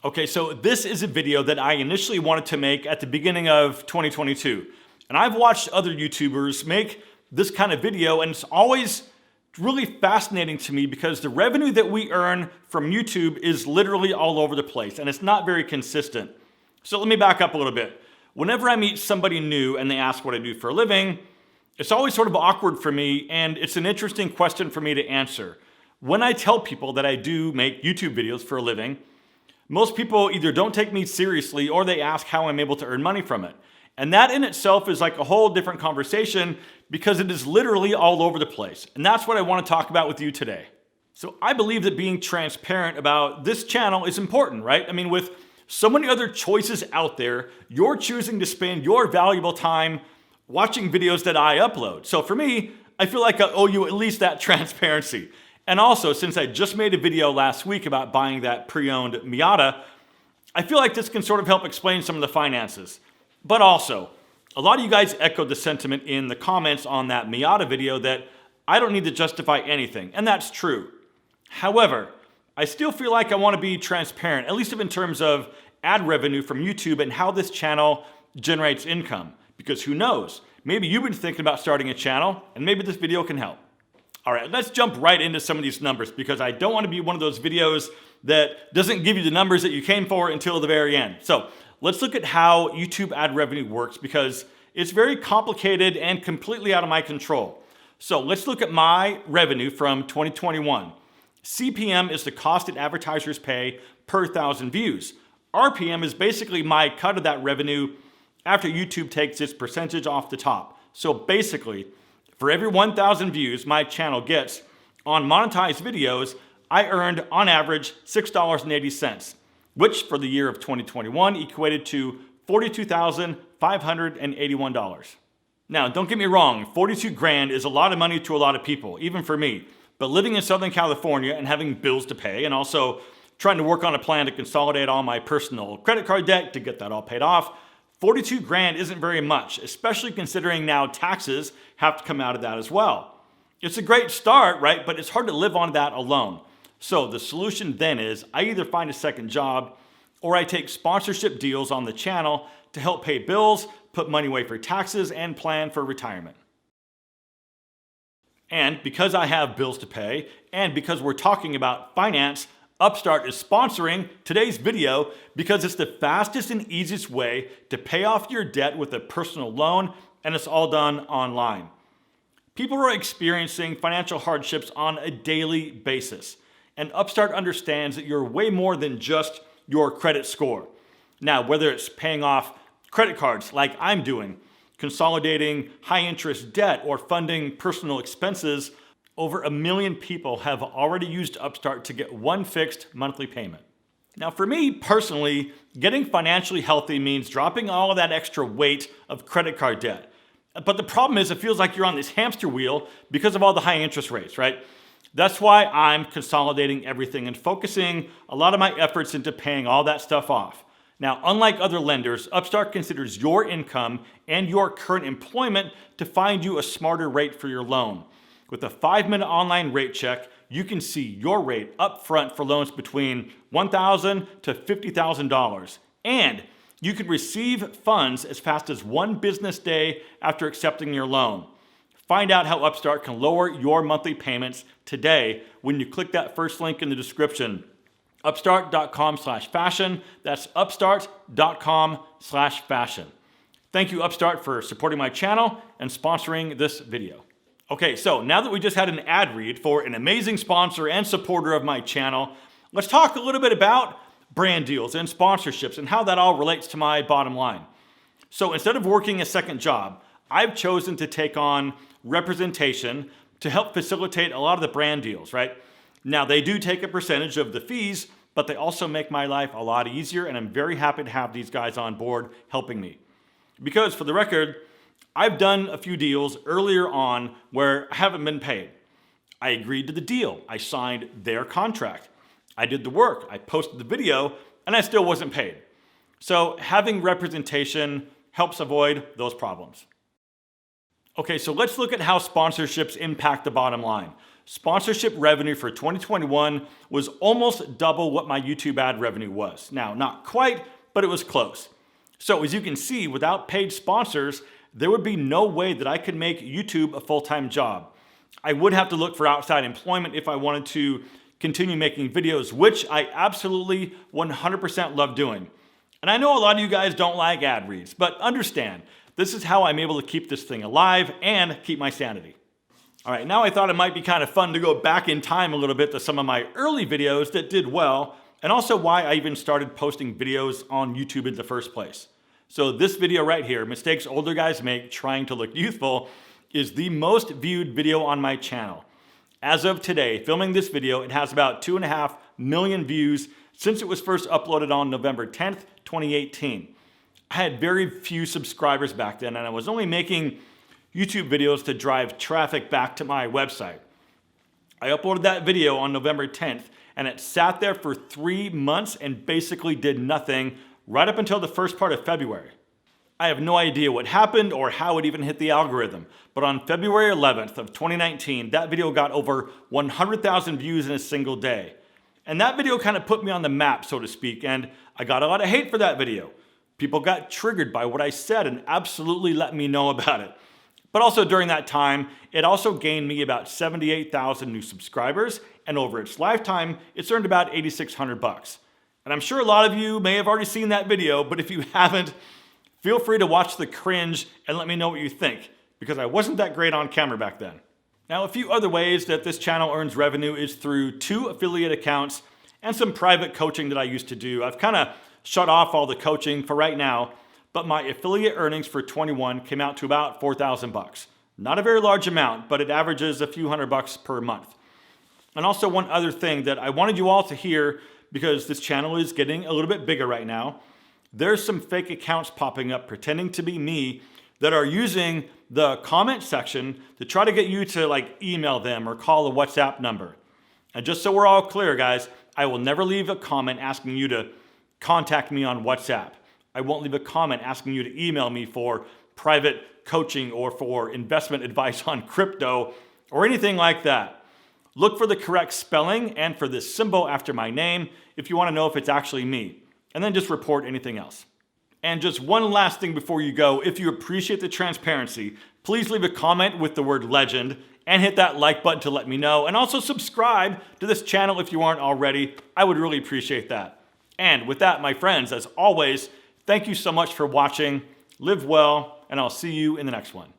Okay, so this is a video that I initially wanted to make at the beginning of 2022. And I've watched other YouTubers make this kind of video, and it's always really fascinating to me because the revenue that we earn from YouTube is literally all over the place and it's not very consistent. So let me back up a little bit. Whenever I meet somebody new and they ask what I do for a living, it's always sort of awkward for me, and it's an interesting question for me to answer. When I tell people that I do make YouTube videos for a living, most people either don't take me seriously or they ask how I'm able to earn money from it. And that in itself is like a whole different conversation because it is literally all over the place. And that's what I want to talk about with you today. So I believe that being transparent about this channel is important, right? I mean, with so many other choices out there, you're choosing to spend your valuable time watching videos that I upload. So for me, I feel like I owe you at least that transparency. And also, since I just made a video last week about buying that pre-owned Miata, I feel like this can sort of help explain some of the finances. But also, a lot of you guys echoed the sentiment in the comments on that Miata video that I don't need to justify anything, and that's true. However, I still feel like I want to be transparent, at least in terms of ad revenue from YouTube and how this channel generates income. Because who knows, maybe you've been thinking about starting a channel, and maybe this video can help. All right, let's jump right into some of these numbers because I don't want to be one of those videos that doesn't give you the numbers that you came for until the very end. So let's look at how YouTube ad revenue works because it's very complicated and completely out of my control. So let's look at my revenue from 2021. CPM is the cost that advertisers pay per 1,000 views. RPM is basically my cut of that revenue after YouTube takes its percentage off the top. So basically, for every 1,000 views my channel gets on monetized videos, I earned on average $6.80, which for the year of 2021 equated to $42,581. Now, don't get me wrong, 42 grand is a lot of money to a lot of people, even for me. But living in Southern California and having bills to pay and also trying to work on a plan to consolidate all my personal credit card debt to get that all paid off, 42 grand isn't very much, especially considering now taxes have to come out of that as well. It's a great start, right? But it's hard to live on that alone. So the solution then is I either find a second job or I take sponsorship deals on the channel to help pay bills, put money away for taxes, and plan for retirement. And because I have bills to pay, and because we're talking about finance, Upstart is sponsoring today's video because it's the fastest and easiest way to pay off your debt with a personal loan, and it's all done online. People are experiencing financial hardships on a daily basis, and Upstart understands that you're way more than just your credit score. Now, whether it's paying off credit cards like I'm doing, consolidating high interest debt, or funding personal expenses, over 1 million people have already used Upstart to get one fixed monthly payment. Now for me personally, getting financially healthy means dropping all of that extra weight of credit card debt. But the problem is it feels like you're on this hamster wheel because of all the high interest rates, right? That's why I'm consolidating everything and focusing a lot of my efforts into paying all that stuff off. Now, unlike other lenders, Upstart considers your income and your current employment to find you a smarter rate for your loan. With a 5-minute online rate check, you can see your rate up front for loans between $1,000 to $50,000. And you can receive funds as fast as 1 business day after accepting your loan. Find out how Upstart can lower your monthly payments today when you click that first link in the description. Upstart.com/fashion. That's upstart.com/fashion. Thank you, Upstart, for supporting my channel and sponsoring this video. Okay, so now that we just had an ad read for an amazing sponsor and supporter of my channel, let's talk a little bit about brand deals and sponsorships and how that all relates to my bottom line. So instead of working a second job, I've chosen to take on representation to help facilitate a lot of the brand deals, right? Now, they do take a percentage of the fees, but they also make my life a lot easier, and I'm very happy to have these guys on board helping me. Because for the record, I've done a few deals earlier on where I haven't been paid. I agreed to the deal. I signed their contract. I did the work. I posted the video, and I still wasn't paid. So having representation helps avoid those problems. Okay, so let's look at how sponsorships impact the bottom line. sponsorship revenue for 2021 was almost double what my YouTube ad revenue was. Now, not quite, but it was close. So as you can see, without paid sponsors, there would be no way that I could make YouTube a full-time job. I would have to look for outside employment if I wanted to continue making videos, which I absolutely 100% love doing. And I know a lot of you guys don't like ad reads, but understand, this is how I'm able to keep this thing alive and keep my sanity. All right, now I thought it might be kind of fun to go back in time a little bit to some of my early videos that did well, and also why I even started posting videos on YouTube in the first place. So this video right here, Mistakes Older Guys Make Trying to Look Youthful, is the most viewed video on my channel. As of today, filming this video, it has about 2.5 million views since it was first uploaded on November 10th, 2018. I had very few subscribers back then, and I was only making YouTube videos to drive traffic back to my website. I uploaded that video on November 10th, and it sat there for 3 months and basically did nothing right up until the first part of February. I have no idea what happened or how it even hit the algorithm, but on February 11th of 2019, that video got over 100,000 views in a single day. And that video kind of put me on the map, so to speak, and I got a lot of hate for that video. People got triggered by what I said and absolutely let me know about it. But also during that time, it also gained me about 78,000 new subscribers, and over its lifetime, it's earned about $8,600. And I'm sure a lot of you may have already seen that video, but if you haven't, feel free to watch the cringe and let me know what you think, because I wasn't that great on camera back then. Now, a few other ways that this channel earns revenue is through 2 affiliate accounts and some private coaching that I used to do. I've kind of shut off all the coaching for right now, but my affiliate earnings for 21 came out to about $4,000. Not a very large amount, but it averages a few $100 per month. And also one other thing that I wanted you all to hear, because this channel is getting a little bit bigger right now, there's some fake accounts popping up pretending to be me that are using the comment section to try to get you to email them or call a WhatsApp number. And just so we're all clear, guys, I will never leave a comment asking you to contact me on WhatsApp. I won't leave a comment asking you to email me for private coaching or for investment advice on crypto or anything like that. Look for the correct spelling and for this symbol after my name if you want to know if it's actually me. And then just report anything else. And just one last thing before you go, if you appreciate the transparency, please leave a comment with the word legend and hit that like button to let me know. And also subscribe to this channel if you aren't already. I would really appreciate that. And with that, my friends, as always, thank you so much for watching. Live well, and I'll see you in the next one.